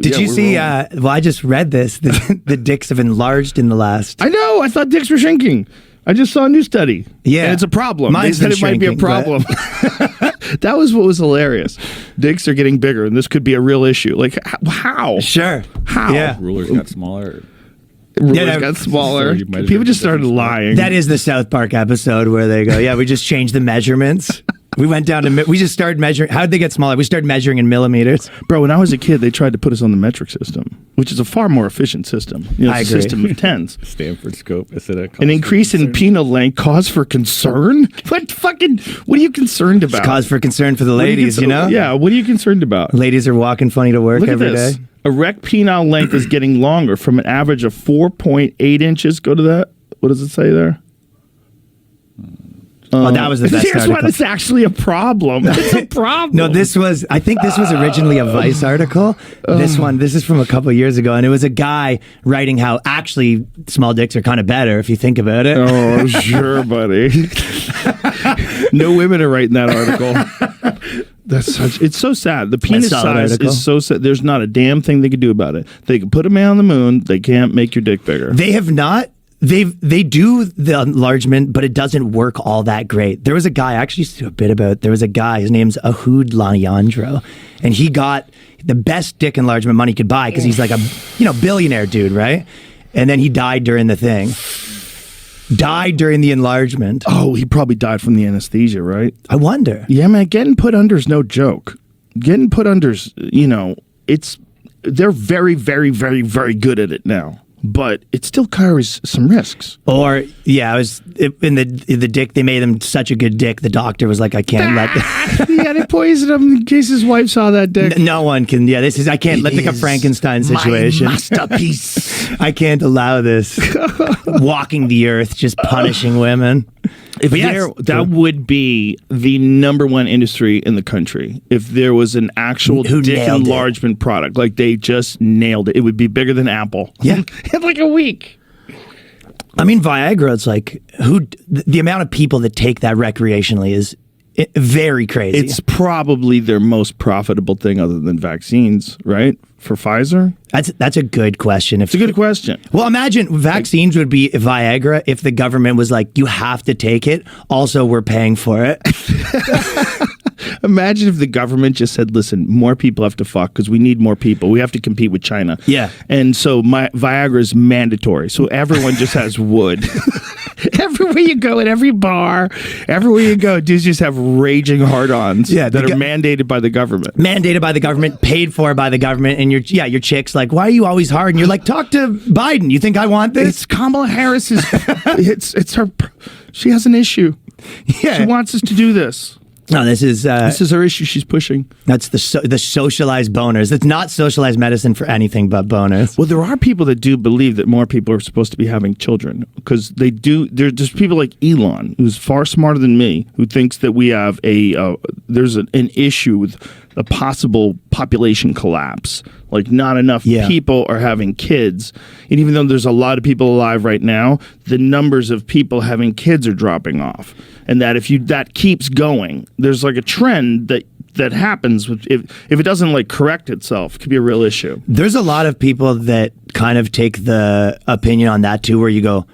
Did you see, well, I just read this, the dicks have enlarged in the last... I know, I thought dicks were shrinking. I just saw a new study. Yeah. And it's a problem. Mine's they said it might be a problem. That was what was hilarious. Dicks are getting bigger, and this could be a real issue. Like, how? Sure. How? Yeah. Rulers got smaller. Rulers got smaller. People just started lying. That is the South Park episode where they go, yeah, we just changed the measurements. We went down to, we just started measuring. How did they get smaller? We started measuring in millimeters. Bro, when I was a kid, they tried to put us on the metric system, which is a far more efficient system. You know, I it's a agree. system of tens. Stanford scope. An increase in penile length cause for concern? What are you concerned about? It's cause for concern for the ladies, you know? Yeah, what are you concerned about? Ladies are walking funny to work Look at every this. day. Erect penile length is getting longer from an average of 4.8 inches. Go to that. What does it say there? Oh, that was the best Here's article. why it's actually a problem. It's a problem. No, I think this was originally a Vice article. This is from a couple of years ago, and it was a guy writing how actually small dicks are kind of better if you think about it. Oh, sure, buddy. No women are writing that article. It's so sad. The penis size is so sad. There's not a damn thing they could do about it. They can put a man on the moon. They can't make your dick bigger. They have not. They do the enlargement, but it doesn't work all that great. There was a guy, I actually used to do a bit about, there was a guy, his name's Ehud Lanyandro, and he got the best dick enlargement money could buy because he's like a billionaire dude, right? And then he died during the thing. Died during the enlargement. Oh, he probably died from the anesthesia, right? I wonder. Yeah, man, getting put under's no joke. Getting put under's, they're very, very, very, very good at it now. But it still carries some risks. Or, yeah, in the dick, they made him such a good dick, the doctor was like, I can't let that. Yeah, they poisoned him in case his wife saw that dick. No one can, I can't let like a Frankenstein situation. My masterpiece. I can't allow this. Walking the earth, just punishing women. That would be the #1 industry in the country if there was an actual dick enlargement product. Like they just nailed it. It would be bigger than Apple. Yeah. In like a week. I mean, Viagra, it's like, the amount of people that take that recreationally is very crazy. It's probably their most profitable thing other than vaccines, right? For Pfizer? That's a good question. It's a good question. Well, imagine vaccines would be Viagra if the government was like, you have to take it. Also, we're paying for it. Imagine if the government just said, listen, more people have to fuck because we need more people. We have to compete with China. Yeah. And so Viagra is mandatory. So everyone just has wood. Everywhere you go, at every bar, everywhere you go, dudes just have raging hard-ons that are mandated by the government. Mandated by the government, paid for by the government, and your chick's like, why are you always hard? And you're like, talk to Biden. You think I want this? It's Kamala Harris's. it's her. She has an issue. Yeah. She wants us to do this. No, this is her issue she's pushing. That's the socialized boners. It's not socialized medicine for anything but boners. Well, there are people that do believe that more people are supposed to be having children because they do. There's people like Elon, who's far smarter than me, who thinks that we have there's an issue with a possible population collapse. Like not enough people are having kids. And even though there's a lot of people alive right now, the numbers of people having kids are dropping off. And that if that keeps going, there's like a trend that happens if it doesn't like correct itself, it could be a real issue. There's a lot of people that kind of take the opinion on that too, where you go,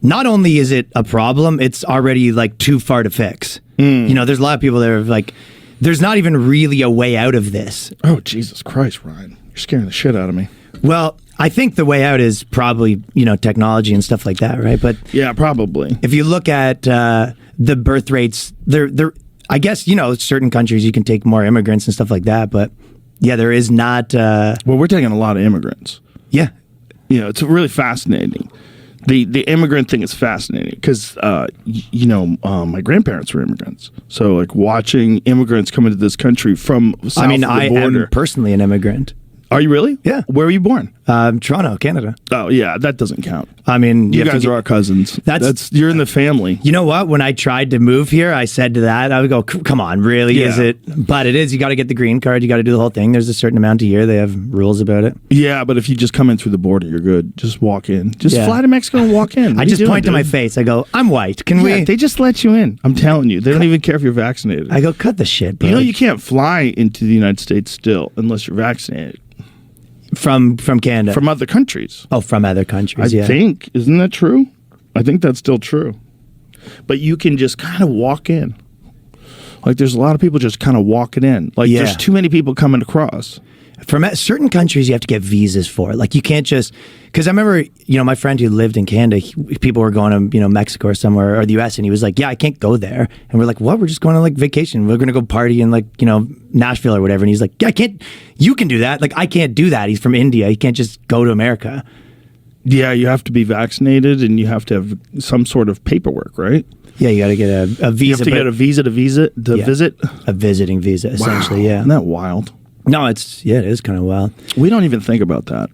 not only is it a problem, it's already like too far to fix. There's a lot of people that are like, there's not even really a way out of this. Oh, Jesus Christ, Ryan. You're scaring the shit out of me. Well, I think the way out is probably, technology and stuff like that, right? But yeah, probably. If you look at the birth rates, they're I guess, certain countries you can take more immigrants and stuff like that, but yeah, there is not... well, we're taking a lot of immigrants. Yeah. It's really fascinating. The immigrant thing is fascinating because, my grandparents were immigrants. So, like, watching immigrants come into this country from south of the border. I am personally an immigrant. Are you really? Yeah. Where were you born? Toronto, Canada. Oh, yeah, that doesn't count. I mean... You guys are our cousins. You're in the family. You know what? When I tried to move here, I said to that, I would go, come on, really? Is it? But it is. You got to get the green card. You got to do the whole thing. There's a certain amount a year. They have rules about it. Yeah, but if you just come in through the border, you're good. Just walk in. Just fly to Mexico and walk in. I just point to my face. I go, I'm white. Can we? They just let you in. I'm telling you. They don't even care if you're vaccinated. I go, cut the shit, bro. You can't fly into the United States still unless you're vaccinated. from Canada. from other countries. Oh, from other countries. I think, isn't that true? I think that's still true. But you can just kind of walk in. Like there's a lot of people just kind of walking in. Like there's too many people coming across. From certain countries, you have to get visas for. Like you can't just, because I remember, my friend who lived in Canada, people were going to, Mexico or somewhere or the US, and he was like, yeah, I can't go there. And we're like, what? We're just going on like vacation. We're going to go party in like, Nashville or whatever. And he's like, yeah, I can't, you can do that. Like I can't do that. He's from India. He can't just go to America. Yeah, you have to be vaccinated and you have to have some sort of paperwork, right? Yeah, you got to get a visa. You have to get a visa to visit. A visiting visa, essentially, wow. yeah. Isn't that wild? No, it is kind of wild. We don't even think about that.